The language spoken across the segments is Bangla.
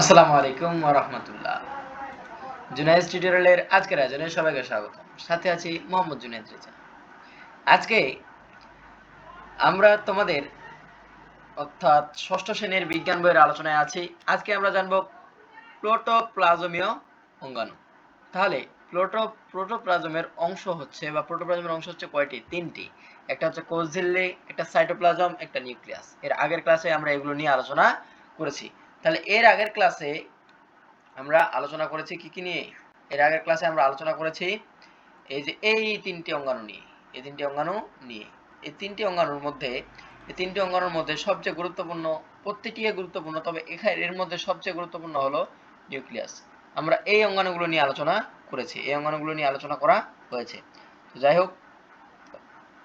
আসসালামু আলাইকুম ওয়া রাহমাতুল্লাহ। জুনায়েদ টিউটোরিয়ালের আজকের আয়োজনে সবাইকে স্বাগত। সাথে আছি মোহাম্মদ জুনায়েদ রেজা। আজকে আমরা তোমাদের অর্থাৎ ষষ্ঠ শ্রেণীর বিজ্ঞান বইয়ের আলোচনায় আছি। আজকে আমরা জানব প্রোটোপ্লাজমীয় অঙ্গাণু। তাহলে প্রোটোপ্লাজমের অংশ হচ্ছে বা প্রোটোপ্লাজমের অংশ হচ্ছে কয়টি? তিনটি। একটা হচ্ছে কোষ ঝিল্লি, একটা সাইটোপ্লাজম, একটা নিউক্লিয়াস। এর আগের ক্লাসে আমরা এগুলো নিয়ে আলোচনা করেছি। তাহলে এর আগের ক্লাসে আমরা আলোচনা করেছি কি নিয়ে? এর আগের ক্লাসে আমরা আলোচনা করেছি এই তিনটি অঙ্গাণু নিয়ে। এই তিনটি অঙ্গাণুর মধ্যে সবচেয়ে গুরুত্বপূর্ণ, প্রত্যেকটি গুরুত্বপূর্ণ, তবে এর মধ্যে সবচেয়ে গুরুত্বপূর্ণ হলো নিউক্লিয়াস। আমরা এই অঙ্গাণুগুলো নিয়ে আলোচনা করেছি, এই অঙ্গাণুগুলো নিয়ে আলোচনা করা হয়েছে। তো যাই হোক,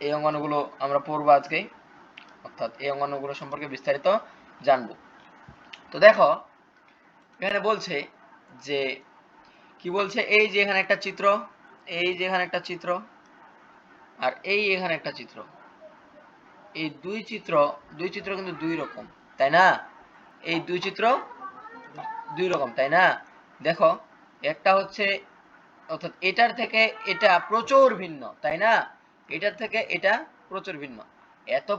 এই অঙ্গাণুগুলো আমরা পড়বো আজকে, অর্থাৎ এই অঙ্গাণুগুলো সম্পর্কে বিস্তারিত জানবো। তো দেখো, এখানে বলছে যে কি বলছে, এই যে এখানে একটা চিত্র, আর এখানে একটা চিত্র। এই দুই চিত্র কিন্তু দুই রকম, তাই না? এই দুই চিত্র দুই রকম, তাই না? দেখো, একটা হচ্ছে, অর্থাৎ এটার থেকে এটা প্রচুর ভিন্ন, তাই না? এটার থেকে এটা প্রচুর ভিন্ন। এত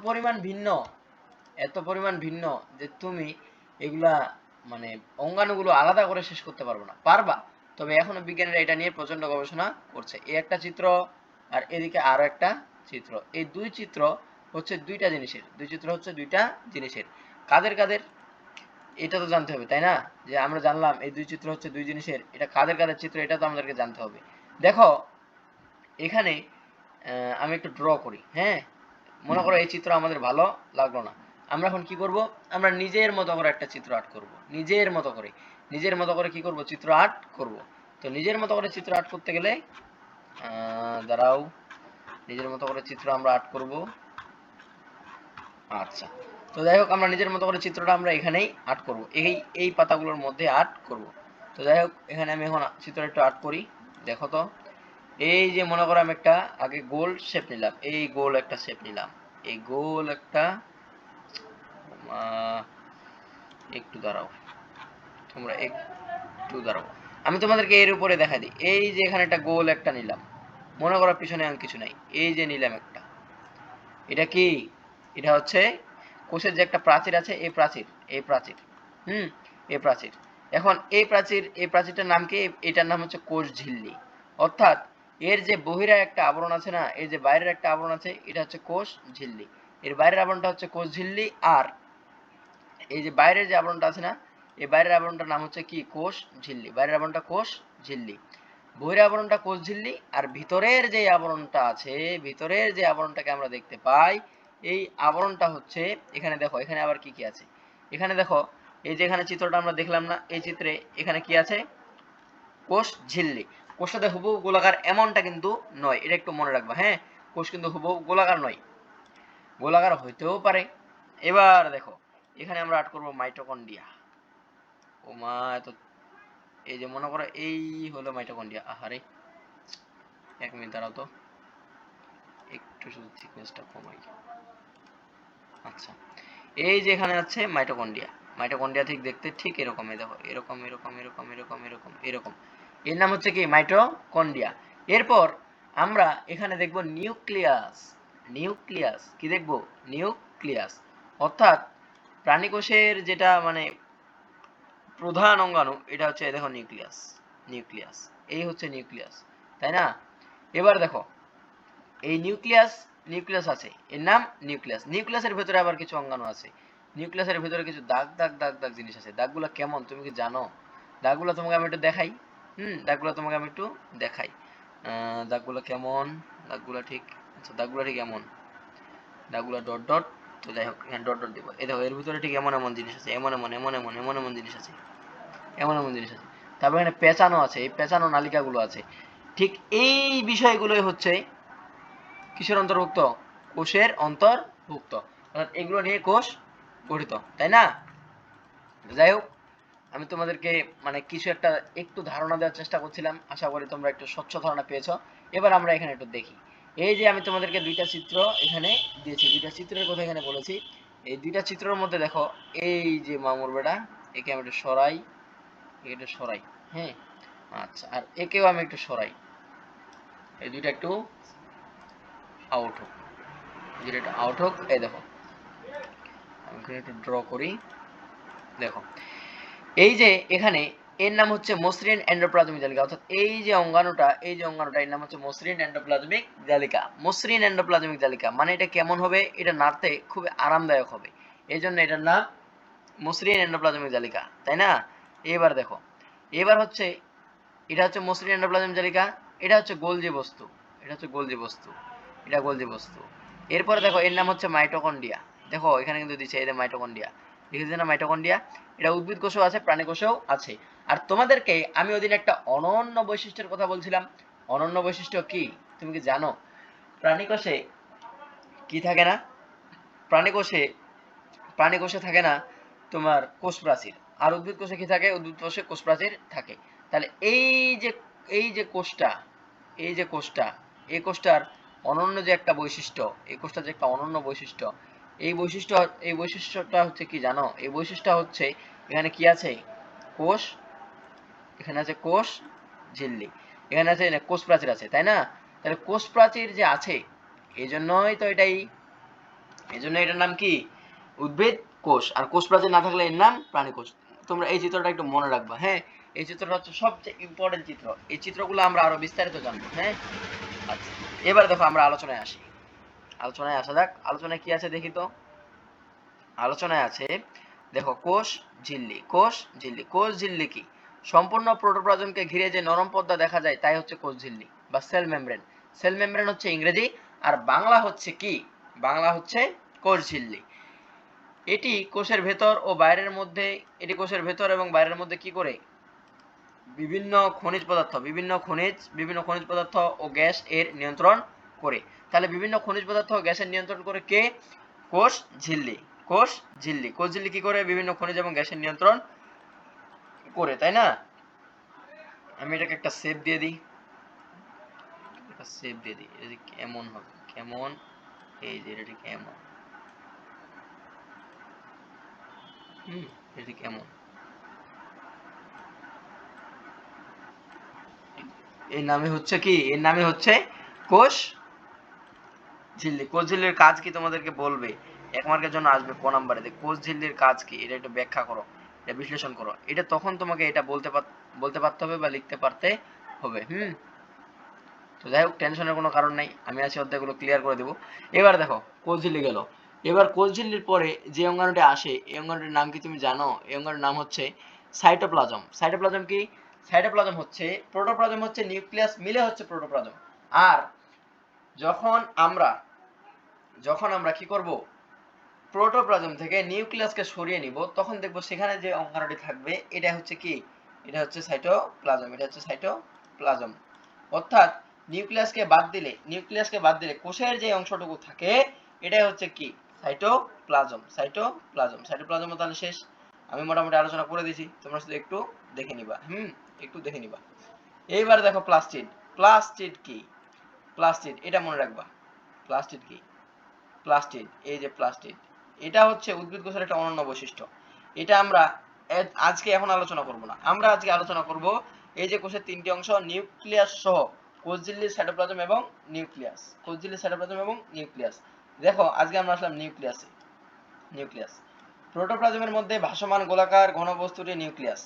পরিমাণ ভিন্ন যে তুমি এগুলা মানে অঙ্গাণুগুলো আলাদা করে শেষ করতে পারবে না। পারবা, তবে এখনো বিজ্ঞানীরা এটা নিয়ে প্রচন্ড গবেষণা করছে। এই একটা চিত্র আর এদিকে আরো একটা চিত্র। এই দুই চিত্র হচ্ছে দুইটা জিনিসের। কাদের কাদের এটা তো জানতে হবে, তাই না? যে আমরা জানলাম এই দুই চিত্র হচ্ছে দুই জিনিসের, এটা কাদের কাদের চিত্র এটা তো আমাদেরকে জানতে হবে। দেখো, এখানে আমি একটু ড্র করি। হ্যাঁ, মনে করো এই চিত্র আমাদের ভালো লাগলো না। আমরা এখন কি করব? আমরা নিজের মতো করে একটা চিত্র আর্ট করব। নিজের মতো করে কি করব? চিত্র আর্ট করব। তো নিজের মতো করে চিত্র আর্ট করতে গেলে দাঁড়াও, নিজের মতো করে চিত্র আমরা আর্ট করব। আচ্ছা, তো যাই হোক, আমরা নিজের মতো করে চিত্রটা আমরা এখানেই আর্ট করব, এই পাতাগুলোর মধ্যে আর্ট করব। তো যাই হোক, এখানে আমি এখন চিত্র একটু আর্ট করি। দেখো তো, এই যে মনে করো আমি একটা আগে গোল শেপ নিলাম, এই গোল একটা শেপ নিলাম, এই গোল একটা একটু দাঁড়াও, আমি তোমাদেরকে এর উপরে দেখা দিই। এই যে এখানে একটা গোল একটা নিলাম, মনে করো পিছনে আমি কিছু নাই, এই যে নিলাম একটা, এটা কি? এটা হচ্ছে কোষের যে একটা প্রাচীর আছে, এই প্রাচীর হুম এই প্রাচীর। এখন এই প্রাচীরটার নাম কি? এটার নাম হচ্ছে কোষ ঝিল্লি। অর্থাৎ এর যে বহিরা একটা আবরণ আছে না, এর যে বাইরের একটা আবরণ আছে, এটা হচ্ছে কোষ ঝিল্লি। এর বাইরের আবরণটা হচ্ছে কোষ ঝিল্লি, আর এই যে বাইরের যে আবরণটা আছে না, এই বাইরের আবরণটার নাম হচ্ছে কি? কোষ ঝিল্লি। বাইরের আবরণটা কোষ ঝিল্লি, বহির আবরণটা কোষ ঝিল্লি, আর ভিতরের যে আবরণটা আছে, ভিতরের যে আবরণটাকে আমরা দেখতে পাই, এই আবরণটা হচ্ছে, এখানে দেখো, এখানে আবার কি কি আছে? এখানে দেখো, এই যে এখানে চিত্রটা আমরা দেখলাম না, এই চিত্রে এখানে কি আছে? কোষ ঝিল্লি। কোষটা হুবহু গোলাকার এমনটা কিন্তু নয়, এটা একটু মনে রাখবা। হ্যাঁ, কোষ কিন্তু হুবহু গোলাকার নয়, গোলাকার হইতেও পারে। এবার দেখো, এখানে আমরা আর্ট করব মাইটোকন্ড্রিয়া। ও মা, এত, এই যে মনে করো এই হলো মাইটোকন্ড্রিয়া। আহারে, এক মিনিট দাঁড়াও তো, একটু শুধু থিকনেসটা কমাই। আচ্ছা, এই যে এখানে আছে মাইটোকন্ড্রিয়া ঠিক দেখতে ঠিক এরকম, দেখো, এরকম এরকম এরকম এরকম এরকম এরকম, এর নাম হচ্ছে কি? মাইটোকন্ড্রিয়া। এরপর আমরা এখানে দেখব নিউক্লিয়াস কি দেখব? নিউক্লিয়াস। অর্থাৎ প্রাণীকোষের যেটা মানে প্রধান অঙ্গাণু, এটা হচ্ছে দেখো নিউক্লিয়াস। এই হচ্ছে নিউক্লিয়াস, তাই না? এবার দেখো, এই নিউক্লিয়াস আছে, এর নাম নিউক্লিয়াসের ভেতরে আবার কিছু অঙ্গাণু আছে। নিউক্লিয়াসের ভেতরে কিছু দাগ দাগ দাগ দাগ জিনিস আছে। দাগগুলো কেমন তুমি কি জানো? দাগগুলো তোমাকে আমি একটু দেখাই। দাগগুলো কেমন? দাগগুলো ঠিক, আচ্ছা, দাগগুলো ঠিক এমন, দাগগুলো ডট ডট। তো যাই হোক, এখানে ডট ডট দিব। এই দেখো, এর ভিতরে ঠিক এমন এমন জিনিস আছে, এমন জিনিস আছে, তারপর এখানে পেঁচানো আছে, এই পেঁচানো নালিকাগুলো আছে। ঠিক এই বিষয়গুলোই হচ্ছে কিসের অন্তর্ভুক্ত? কোষের অন্তর্ভুক্ত। অর্থাৎ এগুলো নিয়ে কোষ গঠিত, তাই না? যাই হোক, আমি তোমাদেরকে মানে কিছু একটু ধারণা দেওয়ার চেষ্টা করছিলাম, আশা করি তোমরা একটু স্বচ্ছ ধারণা পেয়েছো। এবার আমরা এখানে একটু দেখি। এই যে আমি তোমাদেরকে দুইটা চিত্র এখানে দিয়েছি, দুইটা চিত্রের কথা এখানে বলেছি। এই দুইটা চিত্রের মধ্যে দেখো, এই যে মামুর বেটা, একে আমি একটু সরাই, এটা সরাই, হ্যাঁ। আচ্ছা, আর একেও আমি একটু সরাই, এই দুইটা একটু আউট হোক, যেটা একটু আউট হোক। এই দেখো আমি এখানে একটু ড্র করি, দেখো এই যে এখানে এর নাম হচ্ছে মসৃণ এন্ডোপ্লাজমিক জালিকা, অর্থাৎ এই যে অঙ্গাণুটা, এই যে অঙ্গাণুটা এর নাম হচ্ছে মসৃণ এন্ডোপ্লাজমিক জালিকা। মসৃণ এন্ডোপ্লাজমিক জালিকা মানে এটা কেমন হবে, এটা নাড়তে খুব আরামদায়ক হবে, এই জন্য এটার নাম মসৃণ এন্ডোপ্লাজমিক জালিকা, তাই না? এবার দেখো, এবার হচ্ছে এটা হচ্ছে মসৃণ এন্ডোপ্লাজমিক জালিকা, এটা হচ্ছে গোলজি বস্তু, এটা হচ্ছে গোলজি বস্তু, এটা গোলজি বস্তু। এরপরে দেখো এর নাম হচ্ছে মাইটোকন্ড্রিয়া, দেখো এখানে কিন্তু দিচ্ছে এই যে মাইটোকন্ড্রিয়া, লিখেছে না মাইটোকন্ড্রিয়া? এটা উদ্ভিদ কোষেও আছে, প্রাণী কোষেও আছে। আর তোমাদেরকে আমি ওদিন একটা অনন্য বৈশিষ্ট্যের কথা বলছিলাম, অনন্য বৈশিষ্ট্য কি তুমি কি জানো? প্রাণী কোষে কি থাকে না, প্রাণী কোষে, প্রাণী কোষে থাকে না তোমার কোষ প্রাচীর, আর উদ্ভিদ কোষে কি থাকে, উদ্ভিদ কোষে কোষ প্রাচীর থাকে। তাহলে যে এই যে কোষটা, এই যে কোষটা, এই কোষটার অনন্য যে একটা বৈশিষ্ট্য, এই কোষটার যে একটা অনন্য বৈশিষ্ট্য, এই বৈশিষ্ট্য, এই বৈশিষ্ট্যটা হচ্ছে কি জানো? এই বৈশিষ্ট্য হচ্ছে এখানে কি আছে, কোষ, এখানে আছে কোষ ঝিল্লি, এখানে আছে কোষ প্রাচীর আছে, তাই না? তাহলে কোষ প্রাচীর যে আছে, এই জন্যই তো এটাই, এই জন্য এটার নাম কি, উদ্ভিদ কোষ। আর কোষ প্রাচীর না থাকলে এর নাম প্রাণী কোষ। তোমরা এই চিত্রটা একটু মনে রাখবা, হ্যাঁ। এই চিত্রটা হচ্ছে সবচেয়ে ইম্পর্টেন্ট চিত্র, এই চিত্রগুলো আমরা আরো বিস্তারিত জানবো, হ্যাঁ। আচ্ছা, এবার দেখো আমরা আলোচনায় আসি, আলোচনায় আসা যাক। আলোচনায় কি আছে দেখি তো, আলোচনায় আছে দেখো কোষ ঝিল্লি, কোষ ঝিল্লি। কোষ ঝিল্লি কি, সম্পূর্ণ প্রোটোপ্লাজমকে ঘিরে যে নরম পর্দা দেখা যায় তাই হচ্ছে কোষ ঝিল্লি বা সেল মেমব্রেন। সেল মেমব্রেন হচ্ছে ইংরেজি, আর বাংলা হচ্ছে কি, বাংলা হচ্ছে কোষ ঝিল্লি। এটি কোষের ভেতর ও বাইরের মধ্যে, এটি কোষের ভেতর এবং বাইরের মধ্যে কি করে, বিভিন্ন খনিজ পদার্থ, বিভিন্ন খনিজ পদার্থ ও গ্যাস এর নিয়ন্ত্রণ করে। তাহলে বিভিন্ন খনিজ পদার্থ ও গ্যাসের নিয়ন্ত্রণ করে কে, কোষ ঝিল্লি। কোষ ঝিল্লি, কোষ ঝিল্লি কি করে, বিভিন্ন খনিজ এবং গ্যাসের নিয়ন্ত্রণ করে, তাই না? আমি এটাকে একটা সেভ দিয়ে দিই, একটা সেভ দিয়ে দিই, এটা কেমন হবে, কেমন, এই যে এটা কেমন, এটা কেমন, এর নামে হচ্ছে কি, এর নামে হচ্ছে কোষ ঝিল্লি। কোষ ঝিল্লির কাজ কি তোমাদেরকে বলবে, 1 মার্কের জন্য আসবে ক নাম্বারে, যে কোষ ঝিল্লির কাজ কি, এটা একটু ব্যাখ্যা করো, এটা বিশ্লেষণ করো। এটা তখন তোমাকে এটা বলতে পারতে হবে বা লিখতে পারতে হবে। তো যাই হোক, টেনশনের কোনো কারণ নাই, আমি আছি অধ্যায়গুলো ক্লিয়ার করে দেবো। এবার দেখো কোষ ঝিল্লি গেল, এবার কোষ ঝিল্লির পরে যে অঙ্গাণুটি আসে, এই অঙ্গাণুটির নাম কি তুমি জানো? এই অঙ্গাণুর নাম হচ্ছে সাইটোপ্লাজম। সাইটোপ্লাজম কি, সাইটোপ্লাজম হচ্ছে, প্রোটোপ্লাজম হচ্ছে নিউক্লিয়াস মিলে হচ্ছে প্রোটোপ্লাজম। আর যখন আমরা, কি করব, প্রোটোপ্লাজম থেকে নিউক্লিয়াসকে সরিয়ে নিব, তখন দেখব সেখানে যে অঙ্গাণুটি থাকবে এটা হচ্ছে কি, এটা হচ্ছে সাইটোপ্লাজম, এটা হচ্ছে সাইটোপ্লাজম। অর্থাৎ নিউক্লিয়াসকে বাদ দিলে কোষের যে অংশটুকু থাকে এটাই হচ্ছে কি, সাইটোপ্লাজম। সাইটোপ্লাজম তাহলে শেষ, আমি মোটামুটি আলোচনা করে দিয়েছি, তোমরা শুধু একটু দেখে নিবা, একটু দেখে নিবা। এইবার দেখো প্লাস্টিড। প্লাস্টিড কি, প্লাস্টিড এটা মনে রাখবা, প্লাস্টিড কি, প্লাস্টিড, এই যে প্লাস্টিড, এটা হচ্ছে উদ্ভিদ কোষের একটা অনন্য বৈশিষ্ট্য। এটা আমরা আজকে এখন আলোচনা করব না, আমরা আজকে আলোচনা করব এই যে কোষের 3টি অংশ, নিউক্লিয়াস সহ, কোষ ঝিল্লি, সাইটোপ্লাজম এবং নিউক্লিয়াস। কোষ ঝিল্লি, সাইটোপ্লাজম এবং নিউক্লিয়াস। দেখো আজকে আমরা আসলাম নিউক্লিয়াসে। নিউক্লিয়াস, প্রোটোপ্লাজমের মধ্যে ভাসমান গোলাকার ঘনবস্তুটি নিউক্লিয়াস।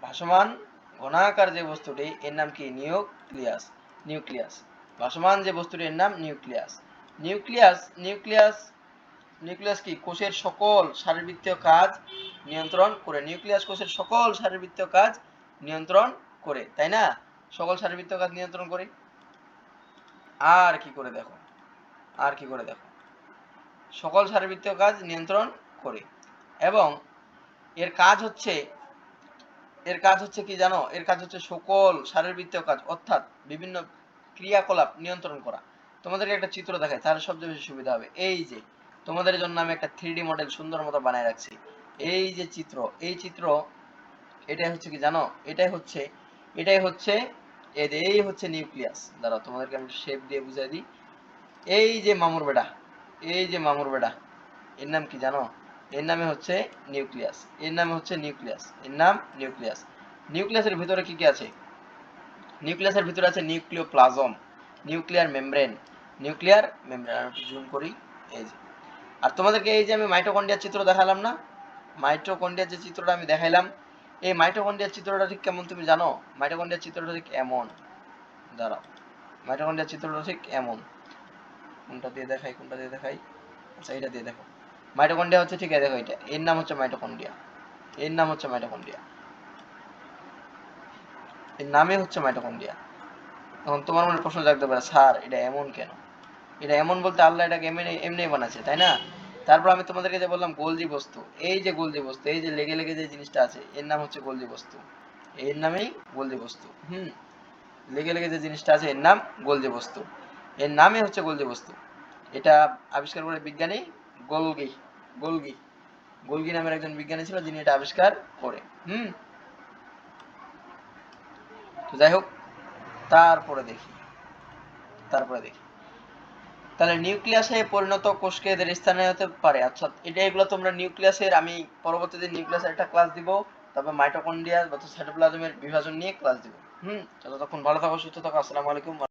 ভাসমান ঘনাকার যে বস্তুটি এর নাম কি, নিউক্লিয়াস। নিউক্লিয়াস, ভাসমান যে বস্তুটি এর নাম নিউক্লিয়াস। নিউক্লিয়াস কি, কোষের সকল শারীরবৃত্তীয় কাজ নিয়ন্ত্রণ করে। নিউক্লিয়াস কোষের সকল শারীরবৃত্তীয় কাজ নিয়ন্ত্রণ করে, তাই না? সকল শারীরবৃত্তীয় কাজ নিয়ন্ত্রণ করে। আর কি করে দেখো, আর কি করে দেখো, সকল শারীরবৃত্তীয় কাজ নিয়ন্ত্রণ করে। এবং এর কাজ হচ্ছে, কি জানো? এর কাজ হচ্ছে সকল শারীরবৃত্তীয় কাজ, অর্থাৎ বিভিন্ন ক্রিয়াকলাপ নিয়ন্ত্রণ করা। তোমাদেরকে একটা চিত্র দেখাই, তাহলে সবচেয়ে বেশি সুবিধা হবে। এই যে তোমাদের জন্য আমি একটা 3D মডেল সুন্দর মতো বানায় রাখছি। এই যে চিত্র, এই চিত্র, এটাই হচ্ছে কি জানো? এটাই হচ্ছে, এই হচ্ছে নিউক্লিয়াস। দাঁড়াও তোমাদেরকে আমি শেপ দিয়ে বুঝাই দিই। এই যে মামুর বেটা, এই যে মামুর বেটা, এর নাম কি জানো? এর নামে হচ্ছে নিউক্লিয়াস, এর নামে হচ্ছে নিউক্লিয়াস, এর নাম নিউক্লিয়াস। নিউক্লিয়াসের ভিতরে কি কি আছে? নিউক্লিয়াসের ভিতরে আছে nucleoplasm, nuclear membrane, nuclear membrane. আমি জুম করি, এই যে। আর তোমাদেরকে এই যে আমি মাইটোকন্ড্রিয়ার চিত্র দেখালাম না, মাইটোকন্ড্রিয়ার যে চিত্রটা আমি দেখাইলাম, এই মাইটোকন্ড্রিয়ার চিত্রটা ঠিক কেমন তুমি জানো? মাইটোকন্ড্রিয়ার চিত্রটা ঠিক এমন, দাঁড়াও, মাইটোকন্ড্রিয়ার চিত্রটা ঠিক এমন। কোনটা দিয়ে দেখাই, কোনটা দিয়ে দেখাই? আচ্ছা, এটা দিয়ে দেখো। মাইটোকন্ড্রিয়া হচ্ছে, ঠিক আছে, দেখো এটা, এর নাম হচ্ছে মাইটোকন্ড্রিয়া, এর নাম হচ্ছে মাইটোকন্ড্রিয়া, এর নামে হচ্ছে মাইটোকন্ড্রিয়া। এখন তোমার মনে প্রশ্ন জাগতে পারে, স্যার এটা এমন কেন? এটা এমন বলতে আল্লাহ এটাকে এমনি এমনি বানাচ্ছে, তাই না? তারপর আমি তোমাদেরকে যে বললাম গোলজি বস্তু, এই যে গোলজি বস্তু, এই যে লেগে লেগে যে জিনিসটা আছে, এর নাম হচ্ছে গোলজি বস্তু, এর নামেই গোলজি বস্তু। লেগে লেগে যে জিনিসটা আছে এর নাম গোলজি বস্তু, এর নামই হচ্ছে গোলজি বস্তু। এটা আবিষ্কার করে বিজ্ঞানী গোলগি, গোলগি, গোলগি নামের একজন বিজ্ঞানী ছিল, যিনি এটা আবিষ্কার করে। তো যাই হোক, তারপরে দেখি, তারপরে দেখি তাহলে নিউক্লিয়াসে পরিণত কোষকে এদের স্থানে হতে পারে। আচ্ছা, এগুলো তোমরা নিউক্লিয়াসের, আমি পরবর্তীতে নিউক্লিয়াসের একটা ক্লাস দিব, তারপর মাইটোকন্ড্রিয়া বা সাইটোপ্লাজমের বিভাজন নিয়ে ক্লাস দিব। ততক্ষণ ভালো থাকো, সুস্থ থাকো, আসসালামু আলাইকুম।